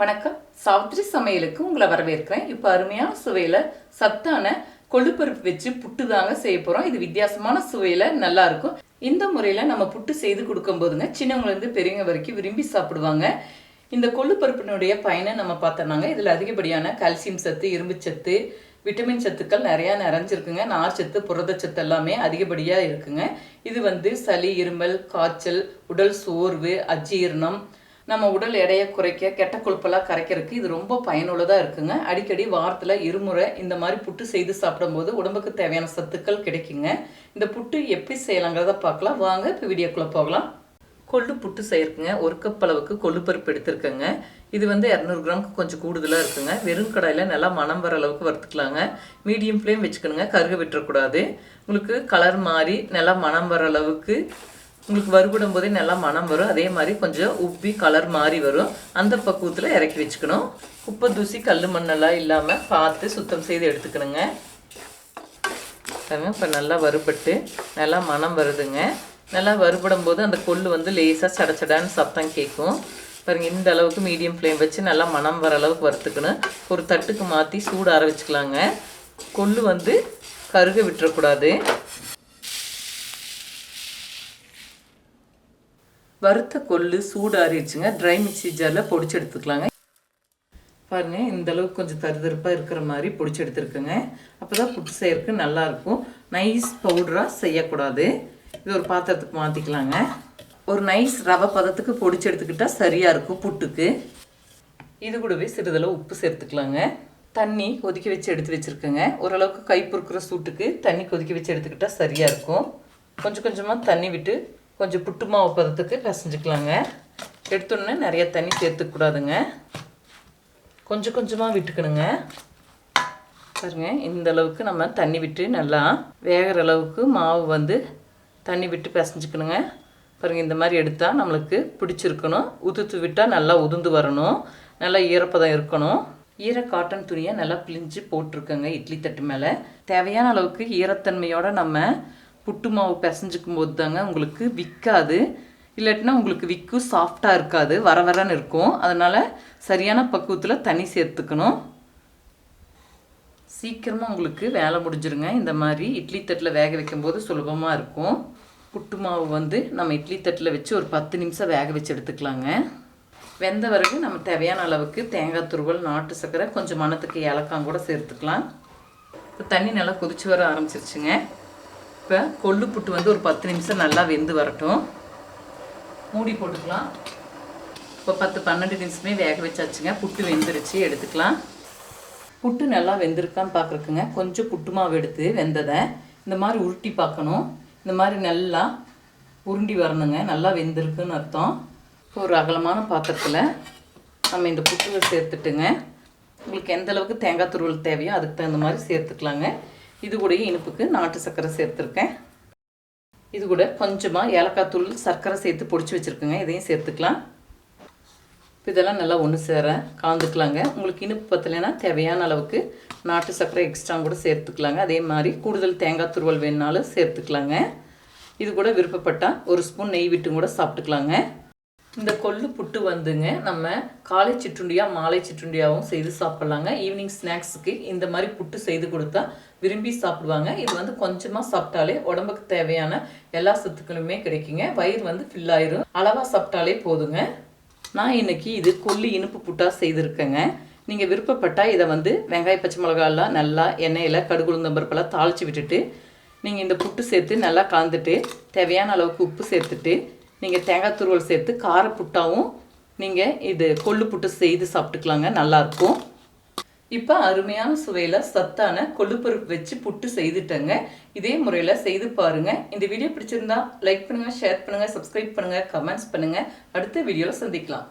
வணக்கம். சாவித்ரி சமையலுக்கு உங்களை வரவேற்கிறேன். இப்போ அருமையான சுவையில் சத்தான கொள்ளுப்பருப்பு வச்சு புட்டு தாங்க செய்ய போகிறோம். இது வித்தியாசமான சுவையில் நல்லா இருக்கும். இந்த முறையில் நம்ம புட்டு செய்து கொடுக்கும் போதுங்க சின்னவங்கலேருந்து பெரியவங்க வரைக்கும் விரும்பி சாப்பிடுவாங்க. இந்த கொள்ளுப்பருப்பினுடைய பயனை நம்ம பார்த்தோம்னாங்க, இதில் அதிகப்படியான கால்சியம் சத்து, இரும்பு சத்து, விட்டமின் சத்துக்கள் நிறையா நிறைஞ்சிருக்குங்க. நார் சத்து, புரதச்சத்து எல்லாமே அதிகப்படியாக இருக்குங்க. இது சளி, இருமல், காய்ச்சல், உடல் சோர்வு, அஜீரணம், நம்ம உடல் எடையை குறைக்க, கெட்ட கொழுப்பெல்லாம் கரைக்கிறதுக்கு இது ரொம்ப பயனுள்ளதாக இருக்குங்க. அடிக்கடி வாரத்தில் இருமுறை இந்த மாதிரி புட்டு செய்து சாப்பிடும்போது உடம்புக்கு தேவையான சத்துக்கள் கிடைக்குங்க. இந்த புட்டு எப்படி செய்யலாங்கிறத பார்க்கலாம் வாங்க. இப்போ வீடியோக்குள்ளே போகலாம். கொள்ளு புட்டு செய்யறதுங்க 1 கப் அளவுக்கு கொள்ளுப்பருப்பு எடுத்துருக்கேங்க. இது 200 கிராமுக்கு கொஞ்சம் கூடுதலாக இருக்குங்க. வெறும் கடாயில் நல்லா மணம் வர அளவுக்கு வறுத்துக்கலாங்க. மீடியம் ஃப்ளேம் வச்சுக்கணுங்க, கருக விட்டுறக்கூடாது. உங்களுக்கு கலர் மாறி நல்லா மணம் வர அளவுக்கு உங்களுக்கு வறுபடும் போதே நல்லா மணம் வரும். அதே மாதிரி கொஞ்சம் உப்பி கலர் மாறி வரும். அந்த பக்குவத்தில் இறக்கி வச்சுக்கணும். குப்பை தூசி கல் மண்ணெல்லாம் இல்லாமல் பார்த்து சுத்தம் செய்து எடுத்துக்கணுங்க. இப்போ நல்லா வறுபட்டு நல்லா மணம் வருதுங்க. நல்லா வறுபடும் போது அந்த கொள்ளு லேசாக சடச்சடான்னு சத்தம் கேட்கும் பாருங்க. இந்த அளவுக்கு மீடியம் ஃப்ளேம் வச்சு நல்லா மணம் வர அளவுக்கு வறுத்துக்கணும். ஒரு தட்டுக்கு மாற்றி சூடு ஆற வச்சுக்கலாங்க. கொள்ளு கருக விட்டுறக்கூடாது. வறுத்த கொள்ளு சூடாறிடுச்சுங்க. ட்ரை மிக்சி ஜாரில் பொடிச்சு எடுத்துக்கலாங்க. பாருங்கள், இந்த அளவுக்கு கொஞ்சம் தருதருப்பாக இருக்கிற மாதிரி பொடிச்சு எடுத்துருக்குங்க. அப்போ தான் புட்டு செய்யறதுக்கு நல்லாயிருக்கும். நைஸ் பவுடராக செய்யக்கூடாது. இது ஒரு பாத்திரத்துக்கு மாற்றிக்கலாங்க. ஒரு நைஸ் ரவை பதத்துக்கு பொடிச்சு எடுத்துக்கிட்டால் சரியாக இருக்கும் புட்டுக்கு. இது கூடவே சிறிதளவு உப்பு சேர்த்துக்கலாங்க. தண்ணி கொதிக்க வச்சு எடுத்து வச்சுருக்கேங்க. ஓரளவுக்கு கை பொறுக்கிற சூட்டுக்கு தண்ணி கொதிக்க வச்சு எடுத்துக்கிட்டால் சரியாக இருக்கும். கொஞ்சம் கொஞ்சமாக தண்ணி விட்டு கொஞ்சம் புட்டு மாவு பதத்துக்கு பிசைஞ்சுக்கலாங்க. எடுத்தோன்னே நிறைய தண்ணி சேர்த்துக்கூடாதுங்க. கொஞ்சம் கொஞ்சமாக விட்டுக்கணுங்க. பாருங்க, இந்த அளவுக்கு நம்ம தண்ணி விட்டு நல்லா வேகிற அளவுக்கு மாவு தண்ணி விட்டு பிசைஞ்சுக்கணுங்க. பாருங்கள், இந்த மாதிரி எடுத்தால் நம்மளுக்கு பிடிச்சிருக்கணும். உதுத்து விட்டால் நல்லா உதுந்து வரணும். நல்லா ஈரப்பதம் இருக்கணும். ஈர காட்டன் துணியை நல்லா பிழிஞ்சு போட்டிருக்கோங்க இட்லி தட்டு மேலே. தேவையான அளவுக்கு ஈரத்தன்மையோடு நம்ம புட்டு மாவு பிசைஞ்சிக்கும் போது தாங்க உங்களுக்கு விற்காது. இல்லாட்டினா உங்களுக்கு விற்கும், சாஃப்டாக இருக்காது, வர வரன்னு இருக்கும். அதனால் சரியான பக்குவத்தில் தண்ணி சேர்த்துக்கணும். சீக்கிரமாக உங்களுக்கு வேலை முடிஞ்சிருங்க. இந்த மாதிரி இட்லி தட்டில் வேக வைக்கும்போது சுலபமாக இருக்கும். புட்டு மாவு நம்ம இட்லி தட்டில் வச்சு ஒரு 10 நிமிஷம் வேக வச்சு எடுத்துக்கலாங்க. வெந்த பிறகு நம்ம தேவையான அளவுக்கு தேங்காய் துருவல், நாட்டு சர்க்கரை, கொஞ்சம் மணத்துக்கு ஏலக்காய் கூட சேர்த்துக்கலாம். இப்போ தண்ணி நல்லா கொதிச்சு வர ஆரம்பிச்சிருச்சுங்க. இப்போ கொள்ளு புட்டு ஒரு 10 நிமிஷம் நல்லா வெந்து வரட்டும். மூடி போட்டுக்கலாம். இப்போ 10-12 நிமிஷமே வேக வச்சாச்சுங்க. புட்டு வெந்துருச்சு, எடுத்துக்கலாம். புட்டு நல்லா வெந்திருக்கான்னு பார்க்குறக்குங்க கொஞ்சம் புட்டு மாவு எடுத்து வெந்ததை இந்த மாதிரி உருட்டி பார்க்கணும். இந்த மாதிரி நல்லா உருண்டி வரணுங்க. நல்லா வெந்திருக்குன்னு அர்த்தம். இப்போ ஒரு அகலமான பாத்திரத்தில் நம்ம இந்த புட்டுவை சேர்த்துட்டுங்க. உங்களுக்கு எந்த அளவுக்கு தேங்காய் துருவல் தேவையோ அதுக்கு தகுந்த மாதிரி சேர்த்துக்கலாங்க. இது கூட இனிப்புக்கு நாட்டு சர்க்கரை சேர்த்துருக்கேன். இது கூட கொஞ்சமாக ஏலக்காய் தூள், சர்க்கரை சேர்த்து பொடிச்சு வச்சுருக்கேங்க. இதையும் சேர்த்துக்கலாம். இதெல்லாம் நல்லா ஒன்று சேர கலந்துக்கலாங்க. உங்களுக்கு இனிப்பு பத்தலைன்னா தேவையான அளவுக்கு நாட்டு சர்க்கரை எக்ஸ்ட்ரா கூட சேர்த்துக்கலாங்க. அதே மாதிரி கூடுதல் தேங்காய் துருவல் வேணுனாலும் சேர்த்துக்கலாங்க. இது கூட விருப்பப்பட்டால் ஒரு ஸ்பூன் நெய் விட்டு கூட சாப்பிட்டுக்கலாங்க. இந்த கொள்ளு புட்டு நம்ம காலை சிற்றுண்டியாக, மாலை சிற்றுண்டியாகவும் செய்து சாப்பிட்லாங்க. ஈவினிங் ஸ்நாக்ஸுக்கு இந்த மாதிரி புட்டு செய்து கொடுத்தா விரும்பி சாப்பிடுவாங்க. இது கொஞ்சமாக சாப்பிட்டாலே உடம்புக்கு தேவையான எல்லா சத்துக்களுமே கிடைக்குங்க. வயிறு ஃபில் ஆயிரும். அளவாக சாப்பிட்டாலே போதுங்க. நான் இன்னைக்கு இது கொள்ளு இனிப்பு புட்டாக செய்திருக்கேங்க. நீங்கள் விருப்பப்பட்டால் இதை வெங்காய, பச்சை மிளகாலாம் நல்லா எண்ணெயில் கடுகு, உளுந்தம்பருப்பெல்லாம் தாளித்து விட்டுட்டு நீங்கள் இந்த புட்டு சேர்த்து நல்லா கலந்துட்டு தேவையான அளவுக்கு உப்பு சேர்த்துட்டு நீங்கள் தேங்காய் துருவல் சேர்த்து கார புட்டாவும் நீங்கள் இது கொள்ளு புட்டு செய்து சாப்பிட்டுக்கலாங்க. நல்லாயிருக்கும். இப்போ அருமையான சுவையில் சத்தான கொள்ளுப்பருப்பு வச்சு புட்டு செய்துட்டேங்க. இதே முறையில் செய்து பாருங்கள். இந்த வீடியோ பிடிச்சிருந்தா லைக் பண்ணுங்கள், ஷேர் பண்ணுங்கள், சப்ஸ்கிரைப் பண்ணுங்கள், கமெண்ட்ஸ் பண்ணுங்கள். அடுத்த வீடியோவில் சந்திக்கலாம்.